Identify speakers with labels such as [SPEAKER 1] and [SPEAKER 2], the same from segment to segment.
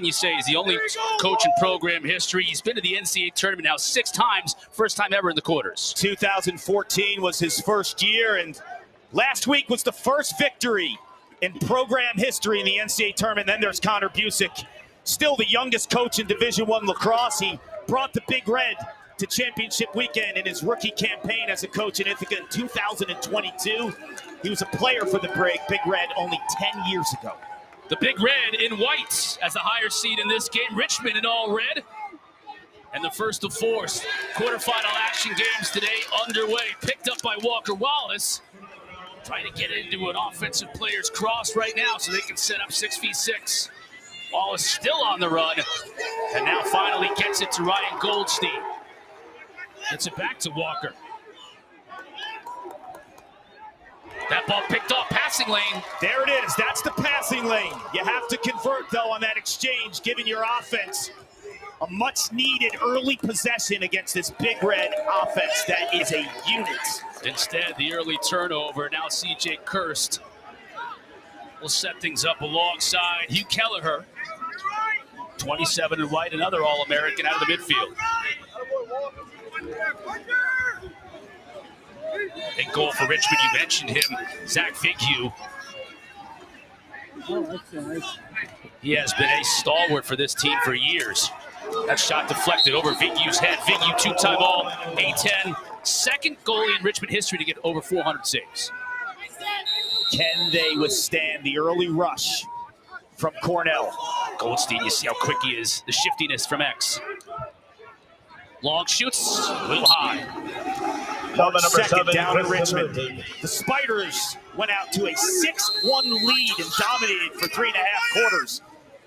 [SPEAKER 1] can you say? He's the only coach in program history. He's been to the NCAA tournament now 6 times, first time ever in the quarters.
[SPEAKER 2] 2014 was his first year, and last week was the first victory in program history in the NCAA tournament. Then there's Connor Busick, still the youngest coach in Division I lacrosse. He brought the Big Red to championship weekend in his rookie campaign as a coach in Ithaca in 2022. He was a player for the Big Red only 10 years ago.
[SPEAKER 1] The Big Red in white as the higher seed in this game. Richmond in all red. And the first of 4 quarterfinal action games today underway. Picked up by Walker Wallace. Trying to get into an offensive player's cross right now so they can set up 6v6. Wallace still on the run. And now finally gets it to Ryan Goldstein. Gets it back to Walker. That ball picked off, passing lane.
[SPEAKER 2] There it is, that's the passing lane. You have to convert though on that exchange, giving your offense a much needed early possession against this Big Red offense that is a unit.
[SPEAKER 1] Instead, the early turnover, now CJ Kirst will set things up alongside Hugh Kelleher. 27 in white, another All-American out of the midfield. Big goal for Richmond, you mentioned him, Zach Vignew. He has been a stalwart for this team for years. That shot deflected over Vignew's head. Vignew, 2-time All, A10, second goalie in Richmond history to get over 400 saves.
[SPEAKER 2] Can they withstand the early rush from Cornell?
[SPEAKER 1] Goldstein, you see how quick he is. The shiftiness from X. Long shoots, a little high.
[SPEAKER 2] Second down in Richmond. The Spiders went out to a 6-1 lead and dominated for 3.5 quarters.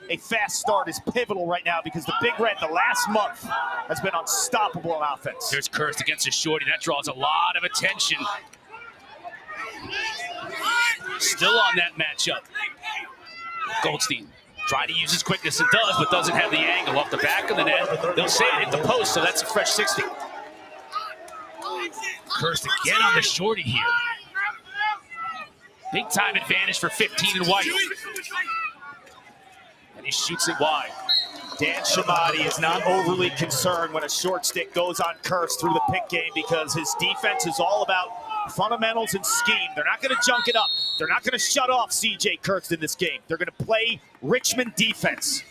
[SPEAKER 2] A fast start is pivotal right now because the Big Red the last month has been unstoppable on offense.
[SPEAKER 1] There's Kirst against a shorty. That draws a lot of attention. Still on that matchup. Goldstein trying to use his quickness and does, but doesn't have the angle off the back of the net. They'll say it hit the post, so that's a fresh 60. Kirst again on the shorty here. Big time advantage for 15 in white. And he shoots it wide.
[SPEAKER 2] Dan Shamati is not overly concerned when a short stick goes on Kirst through the pick game because his defense is all about fundamentals and scheme. They're not going to junk it up. They're not going to shut off CJ Kirst in this game. They're going to play Richmond defense.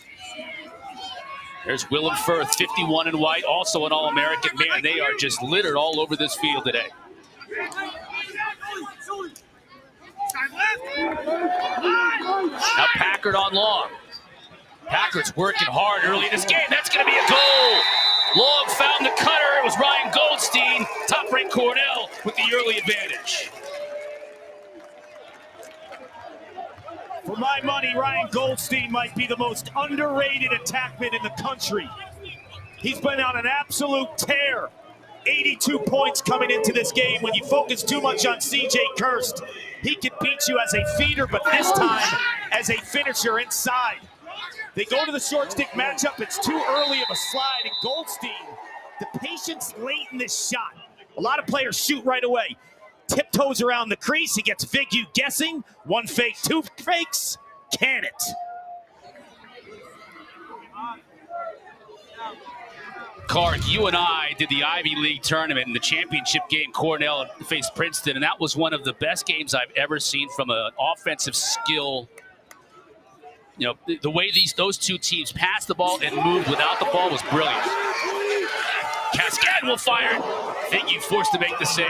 [SPEAKER 1] There's Willem Firth, 51 in white, also an All-American. Man, they are just littered all over this field today. Now Packard on long. Packard's working hard early in this game. That's going to be a goal. Long found the cutter. It was Ryan Goldstein. Top-ranked Cornell with the early advantage.
[SPEAKER 2] For my money, Ryan Goldstein might be the most underrated attackman in the country. He's been on an absolute tear. 82 points coming into this game. When you focus too much on CJ Kirst, he can beat you as a feeder, but this time as a finisher inside. They go to the short stick matchup. It's too early of a slide, and Goldstein, the patience late in this shot. A lot of players shoot right away. Tiptoes around the crease. He gets Vignew guessing. 1 fake, 2 fakes. Can it?
[SPEAKER 1] Clark, you and I did the Ivy League tournament in the championship game. Cornell faced Princeton, and that was one of the best games I've ever seen from an offensive skill. You know, the way those two teams passed the ball and moved without the ball was brilliant. Cascade will fire. Vignew forced to make the save.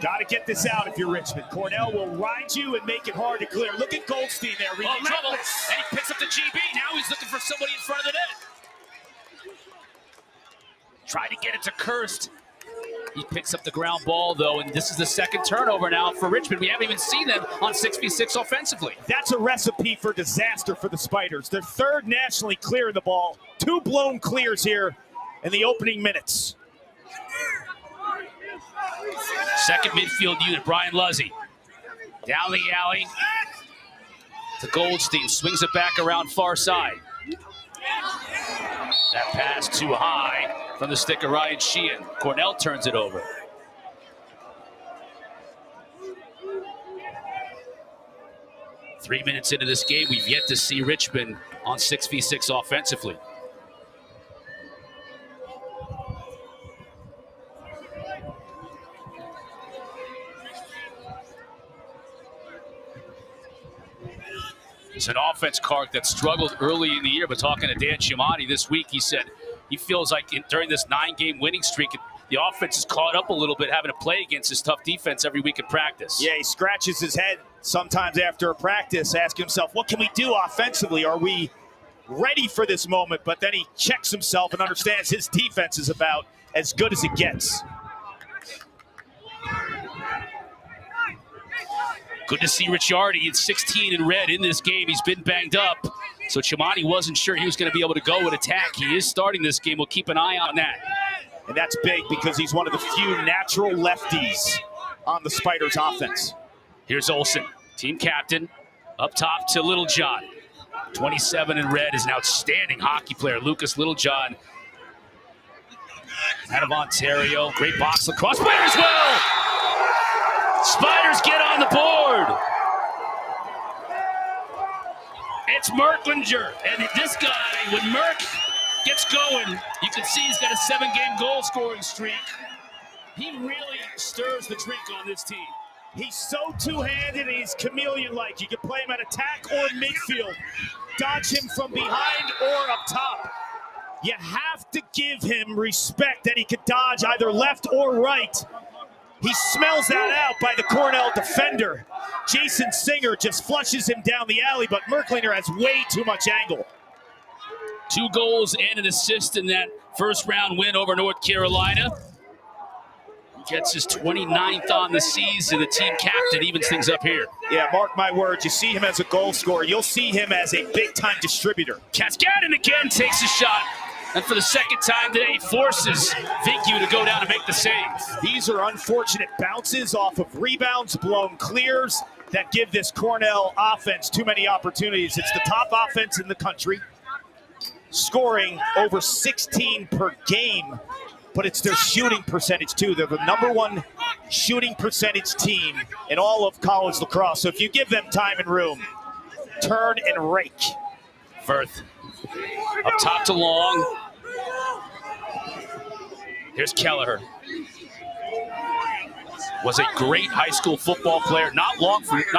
[SPEAKER 2] Got to get this out if you're Richmond. Cornell will ride you and make it hard to clear. Look at Goldstein there.
[SPEAKER 1] Oh, trouble. And he picks up the GB. Now he's looking for somebody in front of the net. Trying to get it to Kirst. He picks up the ground ball, though, and this is the second turnover now for Richmond. We haven't even seen them on 6v6 offensively.
[SPEAKER 2] That's a recipe for disaster for the Spiders. They're third nationally clearing the ball. 2 blown clears here in the opening minutes.
[SPEAKER 1] Second midfield unit, Brian Luzzy. Down the alley to Goldstein. Swings it back around far side. That pass too high from the stick of Ryan Sheehan. Cornell turns it over. Three minutes into this game, we've yet to see Richmond on 6v6 offensively. It's an offense, Clark, that struggled early in the year, but talking to Dan Giamatti this week, he said he feels like during this 9-game winning streak, the offense is caught up a little bit, having to play against this tough defense every week in practice.
[SPEAKER 2] Yeah, he scratches his head sometimes after a practice, asking himself, what can we do offensively? Are we ready for this moment? But then he checks himself and understands his defense is about as good as it gets.
[SPEAKER 1] Good to see Ricciardi at 16 in red in this game. He's been banged up, so Giamatti wasn't sure he was going to be able to go with attack. He is starting this game. We'll keep an eye on that.
[SPEAKER 2] And that's big because he's one of the few natural lefties on the Spiders offense.
[SPEAKER 1] Here's Olsen, team captain, up top to Littlejohn. 27 in red is an outstanding hockey player, Lucas Littlejohn. Out of Ontario, great box lacrosse player as well. Spiders get on the board. It's Merklinger, and this guy, when Merk gets going, you can see he's got a 7-game goal scoring streak. He really stirs the drink on this team.
[SPEAKER 2] He's so two-handed and he's chameleon-like. You can play him at attack or midfield. Dodge him from behind or up top. You have to give him respect that he could dodge either left or right. He smells that out by the Cornell defender. Jason Singer just flushes him down the alley, but Merklinger has way too much angle.
[SPEAKER 1] 2 goals and an assist in that first round win over North Carolina. He gets his 29th on the season. The team captain evens things up here.
[SPEAKER 2] Yeah, mark my words. You see him as a goal scorer. You'll see him as a big-time distributor.
[SPEAKER 1] Kaskanen again takes a shot. And for the second time today, forces Vinkyu to go down and make the save.
[SPEAKER 2] These are unfortunate bounces off of rebounds, blown clears that give this Cornell offense too many opportunities. It's the top offense in the country, scoring over 16 per game, but it's their shooting percentage too. They're the #1 shooting percentage team in all of college lacrosse. So if you give them time and room, turn and rake.
[SPEAKER 1] Firth up top to Long. Here's Kelleher. Was a great high school football player, not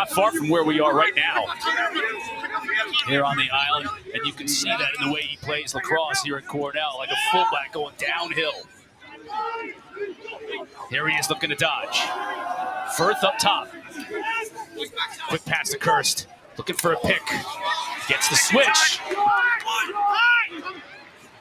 [SPEAKER 1] far from where we are right now. Here on the island, and you can see that in the way he plays lacrosse here at Cornell, like a fullback going downhill. Here he is looking to dodge. Firth up top. Quick pass to Kirst, looking for a pick. Gets the switch.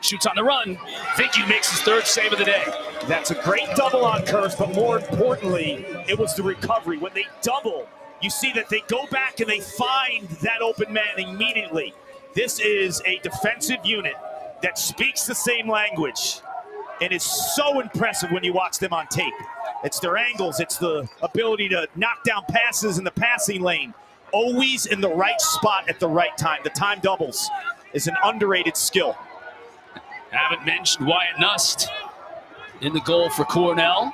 [SPEAKER 1] Shoots on the run. Vinkyu makes his 3rd save of the day.
[SPEAKER 2] That's a great double on Kirst, but more importantly, it was the recovery. When they double, you see that they go back and they find that open man immediately. This is a defensive unit that speaks the same language and is so impressive when you watch them on tape. It's their angles, it's the ability to knock down passes in the passing lane. Always in the right spot at the right time. The time doubles is an underrated skill.
[SPEAKER 1] Haven't mentioned Wyatt Nust in the goal for Cornell.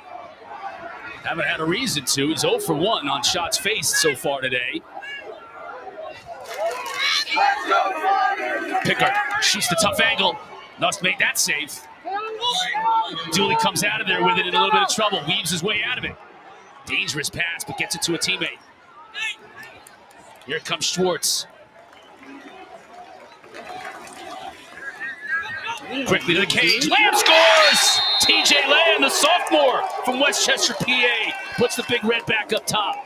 [SPEAKER 1] Haven't had a reason to. He's 0 for 1 on shots faced so far today. Pickard shoots the tough angle. Nust made that save. Dooley comes out of there with it in a little bit of trouble. Weaves his way out of it. Dangerous pass, but gets it to a teammate. Here comes Schwartz. Quickly to the cage. Lamb scores! TJ Lamb, the sophomore from Westchester, PA, puts the Big Red back up top.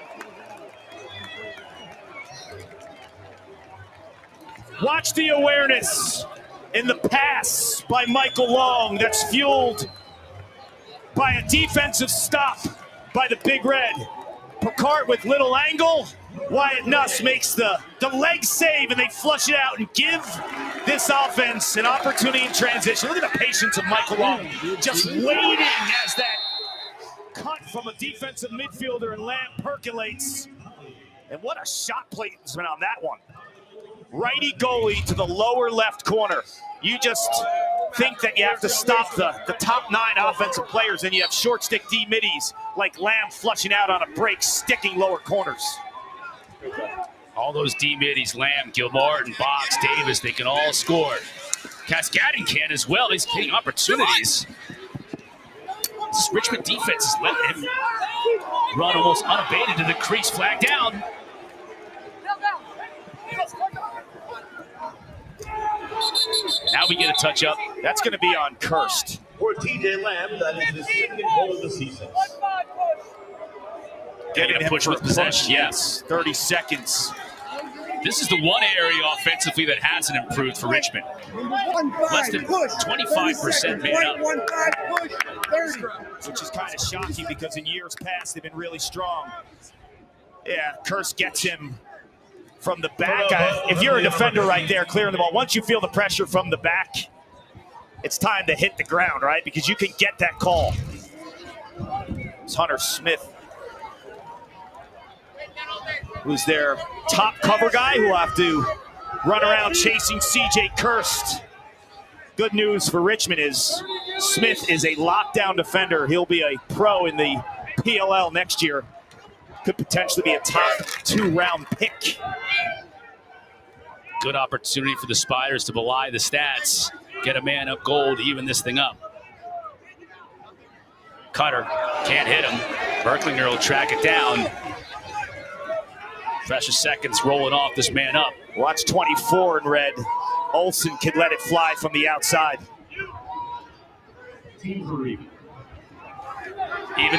[SPEAKER 2] Watch the awareness in the pass by Michael Long that's fueled by a defensive stop by the Big Red. Picard with little angle. Wyatt Nuss makes the leg save, and they flush it out and give this offense an opportunity in transition. Look at the patience of Michael Long, just waiting as that cut from a defensive midfielder, and Lamb percolates. And what a shot placement on that one. Righty goalie to the lower left corner. You just think that you have to stop the top 9 offensive players, and you have short stick D middies like Lamb flushing out on a break, sticking lower corners.
[SPEAKER 1] All those D-middies, Lamb, Gilmartin, Box, Davis, they can all score. Cascading can as well. He's getting opportunities. This Richmond defense is letting him run almost unabated to the crease. Flag down. Now we get a touch up.
[SPEAKER 2] That's going to be on Kirst.
[SPEAKER 3] For TJ Lamb, that is his second goal of the season.
[SPEAKER 1] Getting a push with possession,
[SPEAKER 2] yes. 30 seconds.
[SPEAKER 1] This is the one area offensively that hasn't improved for Richmond. Less than 25% made up.
[SPEAKER 2] Which is kind of shocking because in years past they've been really strong. Yeah, Kirst gets him from the back. If you're a defender right there clearing the ball, once you feel the pressure from the back, it's time to hit the ground, right? Because you can get that call. It's Hunter Smith, who's their top cover guy, who will have to run around chasing CJ Kirst. Good news for Richmond is Smith is a lockdown defender. He'll be a pro in the PLL next year. Could potentially be a top 2-round pick.
[SPEAKER 1] Good opportunity for the Spiders to belie the stats. Get a man up goal to even this thing up. Cutter can't hit him. Berklinger will track it down. Precious seconds rolling off this man up.
[SPEAKER 2] Watch 24 in red. Olsen can let it fly from the outside.
[SPEAKER 1] Even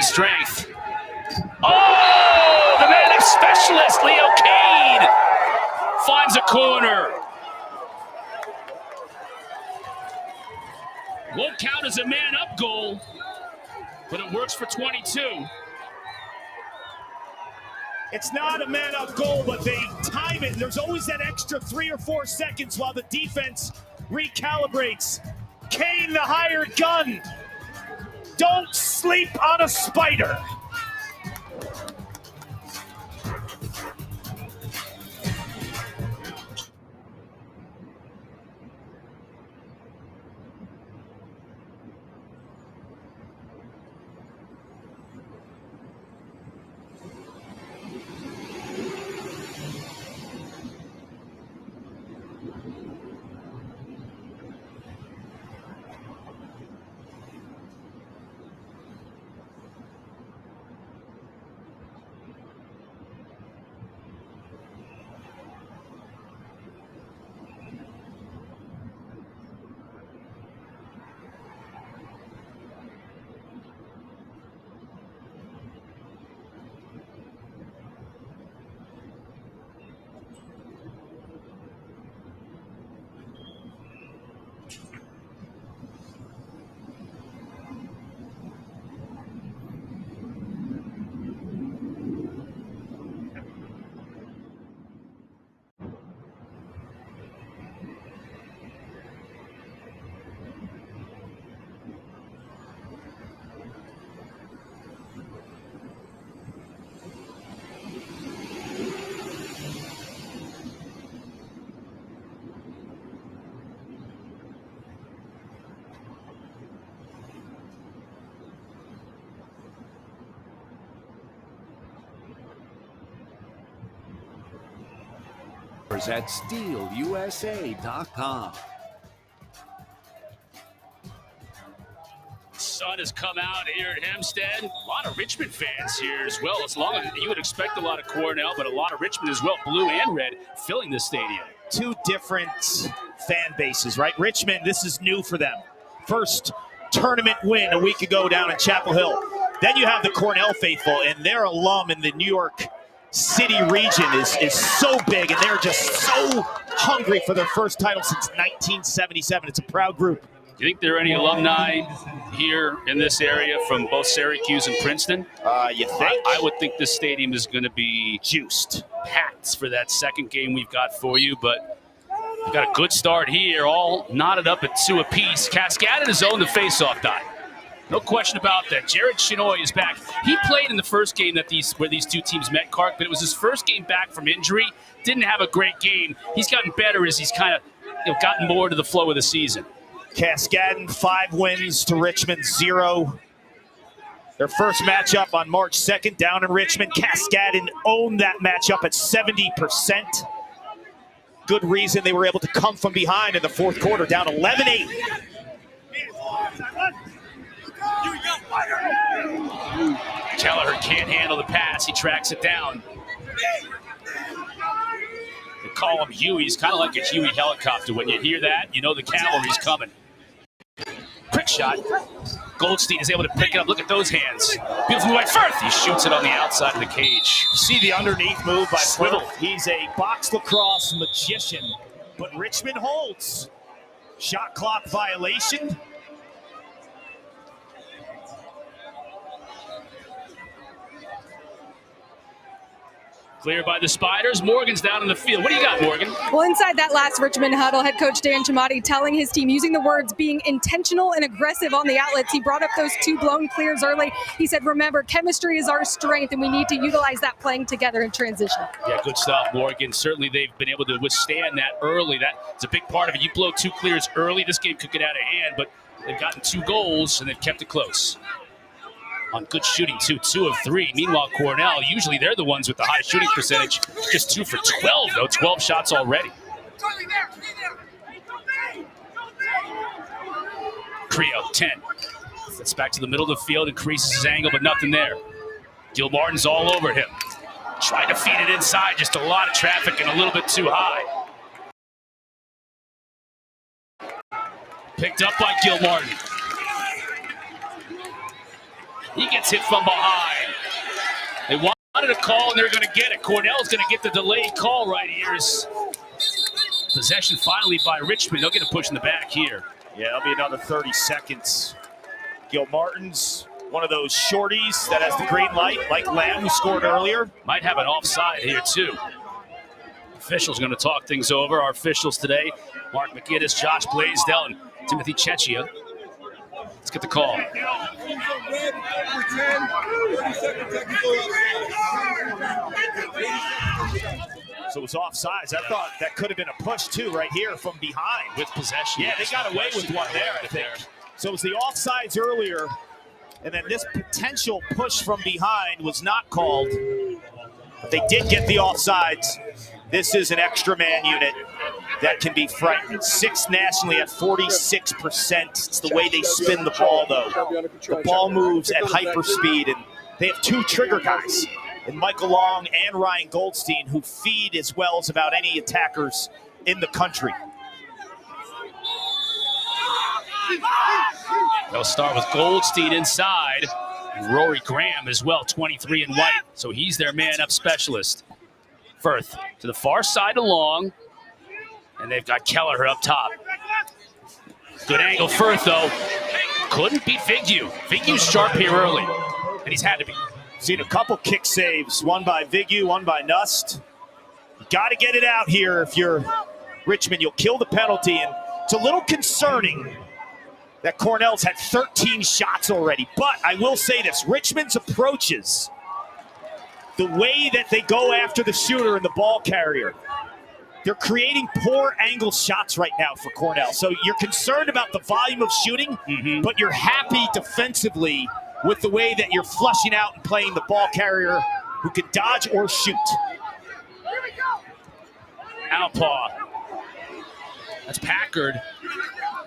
[SPEAKER 1] strength. Oh, the man specialist, Leo Kane, finds a corner. Won't count as a man-up goal, but it works for 22.
[SPEAKER 2] It's not a man-up goal, but they time it. There's always that extra 3 or 4 seconds while the defense recalibrates. Kane, the hired gun. Don't sleep on a Spider.
[SPEAKER 4] At SteelUSA.com.
[SPEAKER 1] Sun has come out here at Hempstead. A lot of Richmond fans here as well. As long as you would expect a lot of Cornell, but a lot of Richmond as well, blue and red, filling this stadium.
[SPEAKER 2] Two different fan bases, right? Richmond, this is new for them. First tournament win a week ago down in Chapel Hill. Then you have the Cornell faithful, and their alum in the New York City region is so big, and they're just so hungry for their first title since 1977. It's a proud group.
[SPEAKER 1] Do you think there are any alumni here in this area from both Syracuse and Princeton?
[SPEAKER 2] You think?
[SPEAKER 1] I would think this stadium is going to be
[SPEAKER 2] juiced.
[SPEAKER 1] Packed for that second game we've got for you, but we've got a good start here, all knotted up at 2 apiece. Cascading his own the face-off dot. No question about that. Jared Chinoy is back. He played in the first game where these two teams met, Clark, but it was his first game back from injury. Didn't have a great game. He's gotten better as he's kind of gotten more to the flow of the season.
[SPEAKER 2] Cascading, 5 wins to Richmond, 0. Their first matchup on March 2nd down in Richmond. Cascadin owned that matchup at 70%. Good reason they were able to come from behind in the fourth quarter, down 11-8.
[SPEAKER 1] Kelleher can't handle the pass. He tracks it down. They call him Huey. He's kind of like a Huey helicopter. When you hear that, you know the cavalry's coming. Quick shot. Goldstein is able to pick it up. Look at those hands. Beautiful by Firth. He shoots it on the outside of the cage.
[SPEAKER 2] You see the underneath move by
[SPEAKER 1] Swivel.
[SPEAKER 2] Firth. He's a box lacrosse magician, but Richmond holds. Shot clock violation.
[SPEAKER 1] Cleared by the Spiders. Morgan's down in the field. What do you got, Morgan?
[SPEAKER 5] Well, inside that last Richmond huddle, head coach Dan Chamati telling his team, using the words being intentional and aggressive on the outlets. He brought up those 2 blown clears early. He said, remember, chemistry is our strength, and we need to utilize that playing together in transition.
[SPEAKER 1] Yeah, good stuff, Morgan. Certainly they've been able to withstand that early. That's a big part of it. You blow 2 clears early, this game could get out of hand, but they've gotten 2 goals, and they've kept it close. On good shooting, 2 of 3. Meanwhile, Cornell, usually they're the ones with the high shooting percentage. Just 2 for 12, though. 12 shots already. Creo, 10. Gets back to the middle of the field, increases his angle, but nothing there. Gilmartin's all over him. Trying to feed it inside, just a lot of traffic and a little bit too high. Picked up by Gilmartin. He gets hit from behind. They wanted a call, and they're going to get it. Cornell's going to get the delayed call right here. Possession finally by Richmond. They'll get a push in the back here.
[SPEAKER 2] Yeah, it'll be another 30 seconds. Gilmartin's one of those shorties that has the green light, like Lamb, who scored earlier.
[SPEAKER 1] Might have an offside here, too. Officials going to talk things over. Our officials today, Mark McGinnis, Josh Blaisdell, and Timothy Chechia. Let's get the call.
[SPEAKER 2] So it was offsides. I thought that could have been a push, too, right here from behind.
[SPEAKER 1] With possession.
[SPEAKER 2] Yeah, they got away with one there, I think. So it was the offsides earlier, and then this potential push from behind was not called. But they did get the offsides. This is an extra man unit that can be frightening. 6th nationally at 46%. It's the way they spin the ball, though. The ball moves at hyper speed, and they have 2 trigger guys, and Michael Long and Ryan Goldstein, who feed as well as about any attackers in the country.
[SPEAKER 1] They'll start with Goldstein inside. Rory Graham as well, 23 in white. So he's their man-up specialist. Firth to the far side along. And they've got Kelleher up top. Good angle, Firth, though. Couldn't beat Vignew. Vignew's sharp here early, and he's had to be.
[SPEAKER 2] Seen a couple kick saves, one by Vignew, one by Nust. You got to get it out here if you're Richmond. You'll kill the penalty, and it's a little concerning that Cornell's had 13 shots already. But I will say this, Richmond's approaches, the way that they go after the shooter and the ball carrier, they're creating poor angle shots right now for Cornell. So you're concerned about the volume of shooting, but you're happy defensively with the way that you're flushing out and playing the ball carrier who can dodge or shoot.
[SPEAKER 1] Outpaw. That's Packard.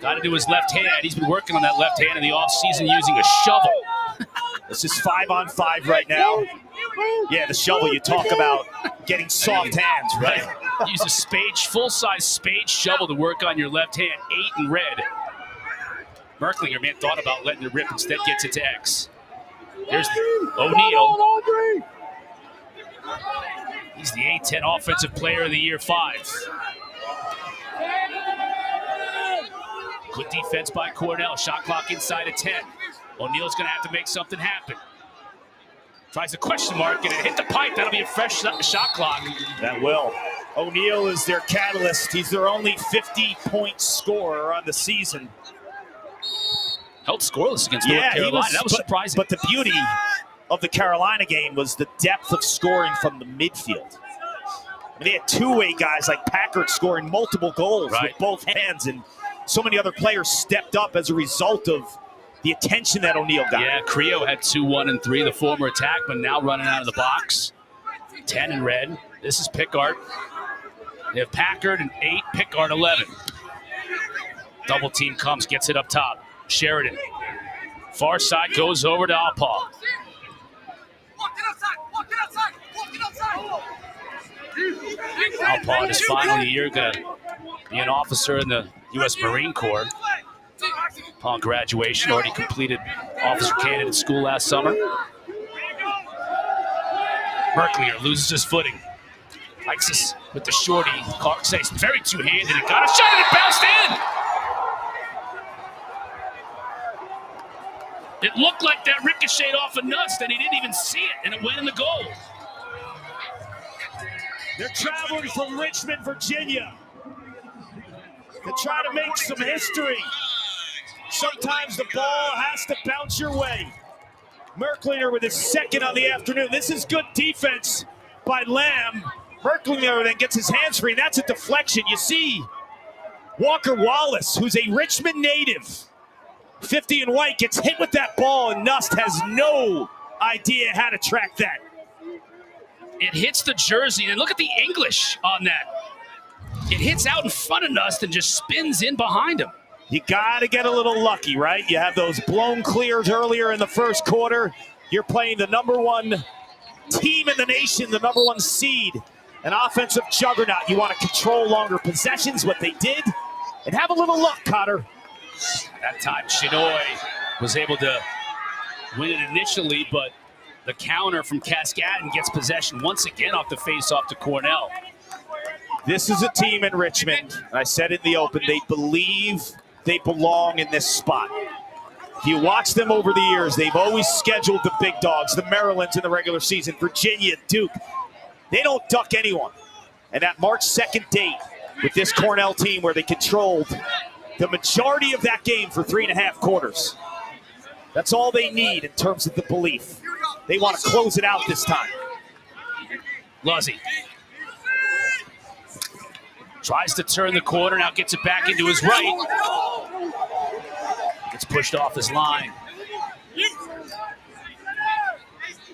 [SPEAKER 1] Got into his left hand. He's been working on that left hand in the offseason using a shovel.
[SPEAKER 2] This is 5-on-5 right now. Yeah, the shovel, you talk about getting soft hands, right?
[SPEAKER 1] Use a spade, full-size spade shovel to work on your left hand. 8 in red. Merklinger, man, thought about letting it rip. Instead gets it to X. There's O'Neal. He's the A-10 Offensive Player of the Year 5. Good defense by Cornell. Shot clock inside of 10. O'Neal's going to have to make something happen. Tries a question mark, and it hit the pipe. That'll be a fresh shot clock.
[SPEAKER 2] That will. O'Neal is their catalyst. He's their only 50-point scorer on the season.
[SPEAKER 1] Held scoreless against North Carolina. That was surprising.
[SPEAKER 2] But the beauty of the Carolina game was the depth of scoring from the midfield. I mean, they had two-way guys like Packard scoring multiple goals with both hands, and so many other players stepped up as a result of the attention that O'Neal got.
[SPEAKER 1] Yeah, Creo had 2, 1, and 3, the former attackman, now running out of the box. 10 in red. This is Pickard. They have Packard and 8, Pickard 11. Double team comes, gets it up top. Sheridan. Far side goes over to Alpaw. Alpaw in his final year, going to be an officer in the U.S. Marine Corps. Upon graduation, already completed officer candidate school last summer. Merklier loses his footing. Likes this with the shorty. Clark says very two-handed and got a shot and it bounced in. It looked like that ricocheted off of Nuss, and he didn't even see it, and it went in the goal.
[SPEAKER 2] They're traveling from Richmond, Virginia to try to make some history. Sometimes the ball has to bounce your way. Merklinger with his second on the afternoon. This is good defense by Lamb. Merklinger then gets his hands free, and that's a deflection. You see Walker Wallace, who's a Richmond native, 50 in white, gets hit with that ball, and Nust has no idea how to track that.
[SPEAKER 1] It hits the jersey, and look at the English on that. It hits out in front of Nust and just spins in behind him.
[SPEAKER 2] You got to get a little lucky, right? You have those blown clears earlier in the first quarter. You're playing the #1 team in the nation, the #1 seed, an offensive juggernaut. You want to control longer possessions, what they did, and have a little luck, Cotter.
[SPEAKER 1] That time, Chinoy was able to win it initially, but the counter from Cascadden gets possession once again off the face-off to Cornell.
[SPEAKER 2] This is a team in Richmond, and I said in the open, they believe they belong in this spot. If you watch them over the years, they've always scheduled the big dogs, the Marylands in the regular season, Virginia, Duke. They don't duck anyone. And that March 2nd date with this Cornell team where they controlled the majority of that game for 3.5 quarters. That's all they need in terms of the belief. They want to close it out this time.
[SPEAKER 1] Luzzy tries to turn the corner, now gets it back into his right. Gets pushed off his line.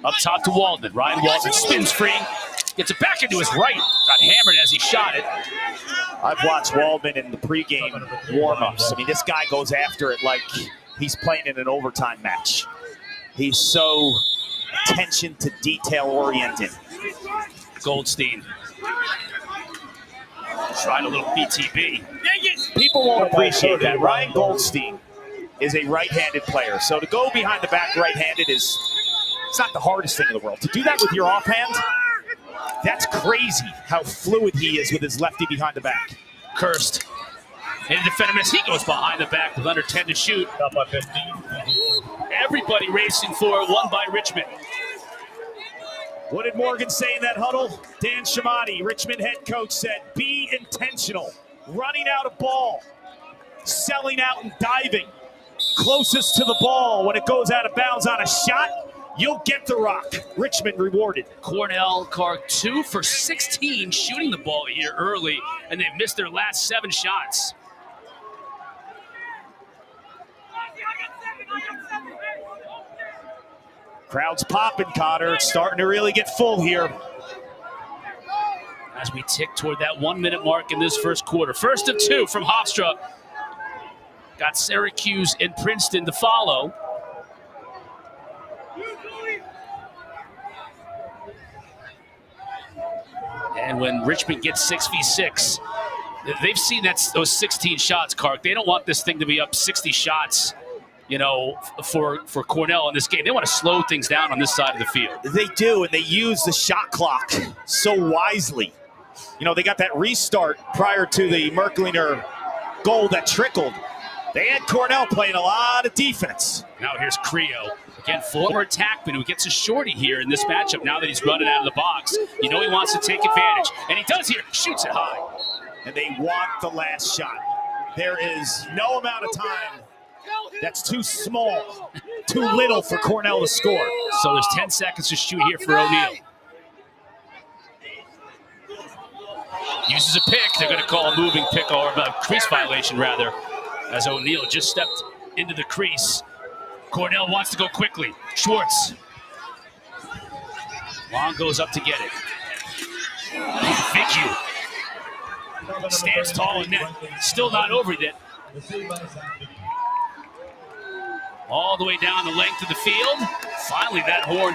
[SPEAKER 1] Up top to Waldman. Ryan Waldman spins free. Gets it back into his right. Got hammered as he shot it.
[SPEAKER 2] I've watched Waldman in the pregame warm-ups. I mean, this guy goes after it like he's playing in an overtime match. He's so attention to detail oriented.
[SPEAKER 1] Goldstein. Tried a little BTB.
[SPEAKER 2] People won't appreciate that. Ryan Goldstein is a right-handed player. So to go behind the back right-handed it's not the hardest thing in the world. To do that with your offhand, that's crazy how fluid he is with his lefty behind the back.
[SPEAKER 1] Kirst. And the defender miss. He goes behind the back with under 10 to shoot. Everybody racing for it, won by Richmond.
[SPEAKER 2] What did Morgan say in that huddle? Dan Shamati, Richmond head coach, said, be intentional. Running out of ball, selling out and diving. Closest to the ball when it goes out of bounds on a shot, you'll get the rock. Richmond rewarded.
[SPEAKER 1] Cornell, Clark, 2 for 16 shooting the ball here early, and they've missed their last 7 shots.
[SPEAKER 2] Crowd's popping, Cotter. It's starting to really get full here.
[SPEAKER 1] As we tick toward that 1-minute mark in this first quarter. First of 2 from Hofstra. Got Syracuse and Princeton to follow. And when Richmond gets 6v6, they've seen those 16 shots, Clark. They don't want this thing to be up 60 shots, you know, for Cornell in this game. They want to slow things down on this side of the field.
[SPEAKER 2] They do, and they use the shot clock so wisely. You know, they got that restart prior to the Merklinger goal that trickled. They had Cornell playing a lot of defense.
[SPEAKER 1] Now here's Creo. Again, former attackman who gets a shorty here in this matchup now that he's running out of the box. You know he wants to take advantage, and he does here. Shoots it high.
[SPEAKER 2] And they want the last shot. There is no amount of time that's too small, too little for Cornell to score.
[SPEAKER 1] So there's 10 seconds to shoot here for O'Neal. Uses a pick. They're going to call a moving pick, or a crease violation, rather, as O'Neal just stepped into the crease. Cornell wants to go quickly. Schwartz. Long goes up to get it. Vigil stands tall in net. Still not over yet. All the way down the length of the field. Finally, that horn